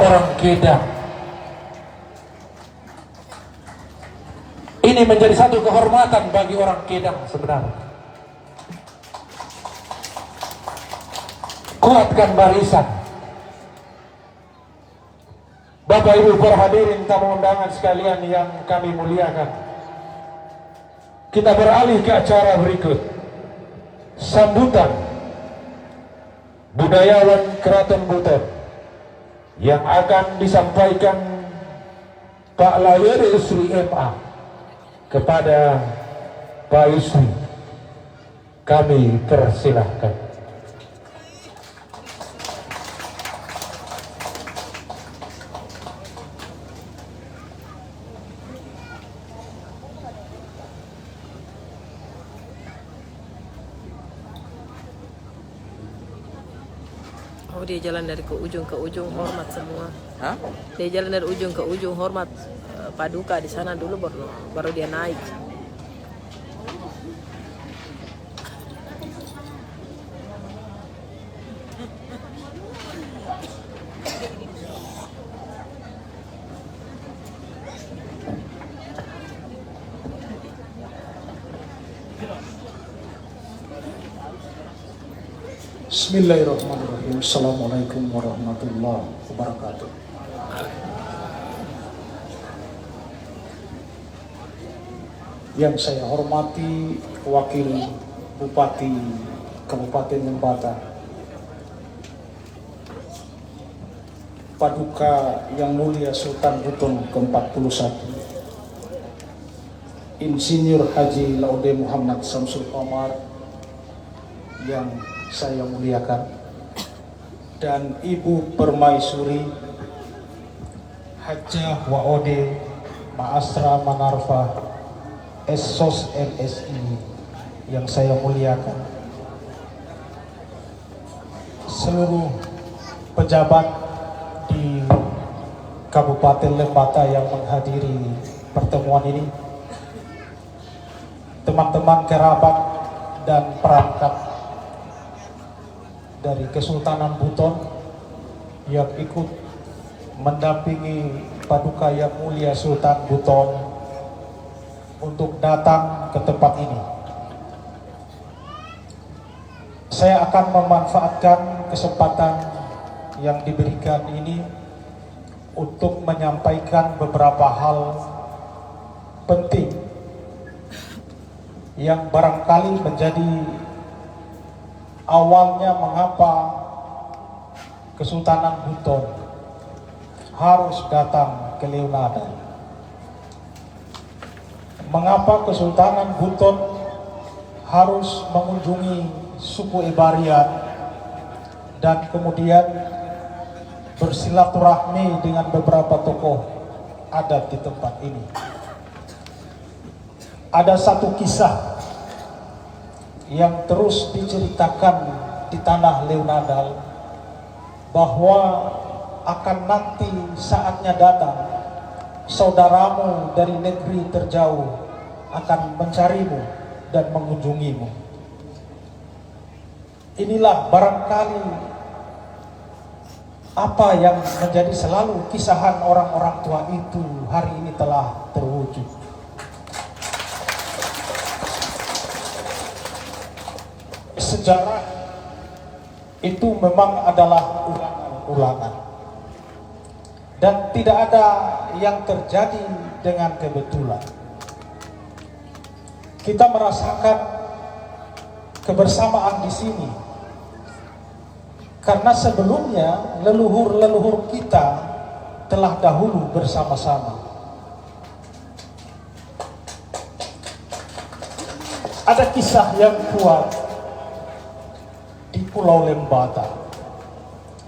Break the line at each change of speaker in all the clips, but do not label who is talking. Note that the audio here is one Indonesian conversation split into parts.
orang Kedah. Ini menjadi satu kehormatan bagi orang Kedah sebenarnya. Kuatkan barisan. Bapak Ibu para hadirin tamu undangan sekalian yang kami muliakan. Kita beralih ke acara berikut. Sambutan budayawan Keraton Buton yang akan disampaikan Pak Lawere Usri MA kepada Pak Yusri. Kami persilahkan.
Oh, dia jalan dari ke ujung, hormat semua.
Hah?
Dia jalan dari ujung ke ujung, hormat Paduka di sana dulu, baru dia naik.
Bismillahirrahmanirrahim. Assalamualaikum warahmatullahi wabarakatuh. Yang saya hormati Wakil Bupati Kabupaten Lembata, Paduka Yang Mulia Sultan Buton ke-41, Insinyur Haji Laude Muhammad Samsul Omar yang saya muliakan, dan Ibu Permaisuri Hajah Waode Maasra Manarfa Esos MSI yang saya muliakan, seluruh pejabat di Kabupaten Lembata yang menghadiri pertemuan ini, teman-teman kerabat dan perangkat dari Kesultanan Buton yang ikut mendampingi Paduka Yang Mulia Sultan Buton untuk datang ke tempat ini. Saya akan memanfaatkan kesempatan yang diberikan ini untuk menyampaikan beberapa hal penting yang barangkali menjadi awalnya mengapa Kesultanan Buton harus datang ke Leunada. Mengapa Kesultanan Buton harus mengunjungi suku Ibarian dan kemudian bersilaturahmi dengan beberapa tokoh adat di tempat ini. Ada satu kisah yang terus diceritakan di tanah Leunadal, bahwa akan nanti saatnya datang saudaramu dari negeri terjauh akan mencarimu dan mengunjungimu. Inilah barangkali apa yang menjadi selalu kisahan orang-orang tua itu hari ini telah terwujud. Sejarah itu memang adalah ulangan-ulangan, dan tidak ada yang terjadi dengan kebetulan. Kita merasakan kebersamaan di sini karena sebelumnya leluhur-leluhur kita telah dahulu bersama-sama. Ada kisah yang kuat di Pulau Lembata,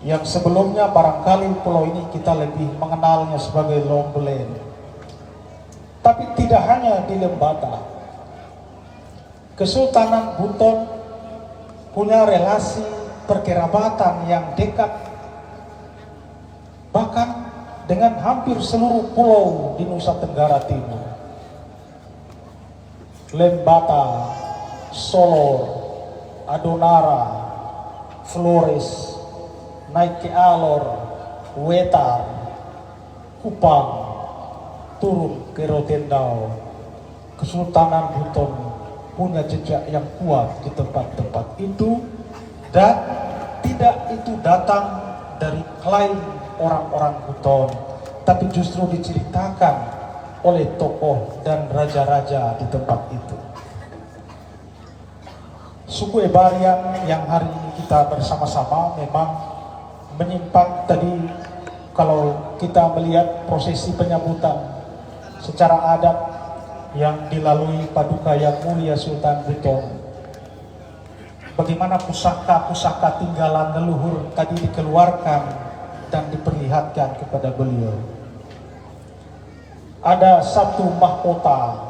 yang sebelumnya barangkali pulau ini kita lebih mengenalnya sebagai Lombelen. Tapi tidak hanya di Lembata, Kesultanan Buton punya relasi perkerabatan yang dekat, bahkan dengan hampir seluruh pulau di Nusa Tenggara Timur. Lembata, Solor, Adonara, Flores, naik ke Alor, Wetar, Kupang, turun ke Rotendao, Kesultanan Buton punya jejak yang kuat di tempat-tempat itu, dan tidak itu datang dari klaim orang-orang Buton, tapi justru diceritakan oleh tokoh dan raja-raja di tempat itu. Suku Ebarian yang hari ini kita bersama-sama memang menyimpang tadi. Kalau kita melihat prosesi penyambutan secara adat yang dilalui Paduka Yang Mulia Sultan Buton, bagaimana pusaka-pusaka tinggalan leluhur tadi dikeluarkan dan diperlihatkan kepada beliau. Ada satu mahkota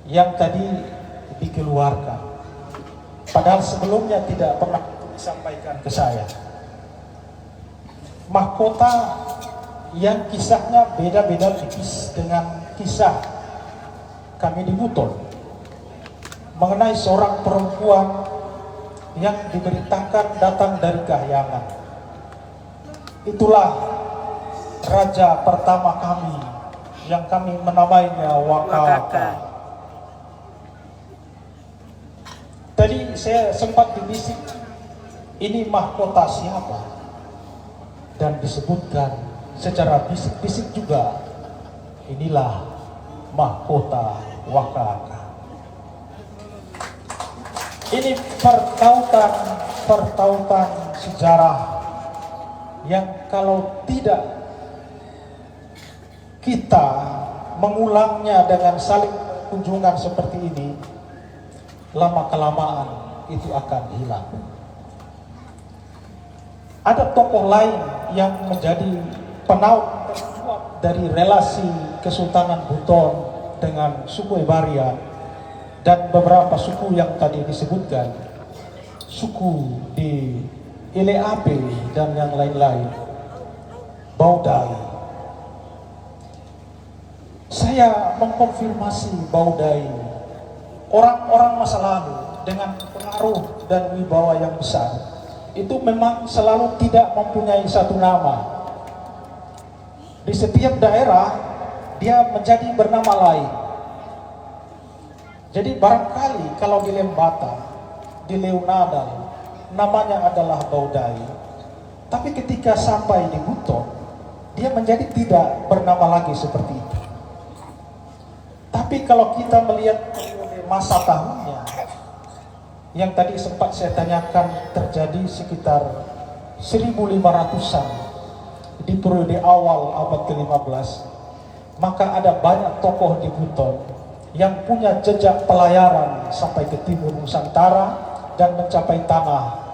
yang tadi dikeluarkan, padahal sebelumnya tidak pernah disampaikan ke saya. Mahkota yang kisahnya beda-beda tipis dengan kisah kami di Buton, mengenai seorang perempuan yang diberitakan datang dari Kahyangan. Itulah raja pertama kami yang kami menamainya Wakaka. Tadi saya sempat dibisik, ini mahkota siapa? Dan disebutkan secara bisik-bisik juga, inilah mahkota Wakaka. Ini pertautan sejarah yang kalau tidak kita mengulangnya dengan saling kunjungan seperti ini, lama-kelamaan itu akan hilang. Ada tokoh lain yang menjadi penaut dari relasi Kesultanan Buton dengan suku Ebarian dan beberapa suku yang tadi disebutkan, suku di Ileape dan yang lain-lain, Baudai. Saya mengkonfirmasi Baudai, orang-orang masa lalu dengan pengaruh dan wibawa yang besar itu memang selalu tidak mempunyai satu nama. Di setiap daerah dia menjadi bernama lain. Jadi barangkali kalau di Lembata, di Leunadal, namanya adalah Baudai, tapi ketika sampai di Buton, dia menjadi tidak bernama lagi seperti itu. Tapi kalau kita melihat masa tahunnya, yang tadi sempat saya tanyakan terjadi sekitar 1500-an di periode awal abad ke-15, maka ada banyak tokoh di Buton yang punya jejak pelayaran sampai ke timur Nusantara dan mencapai tanah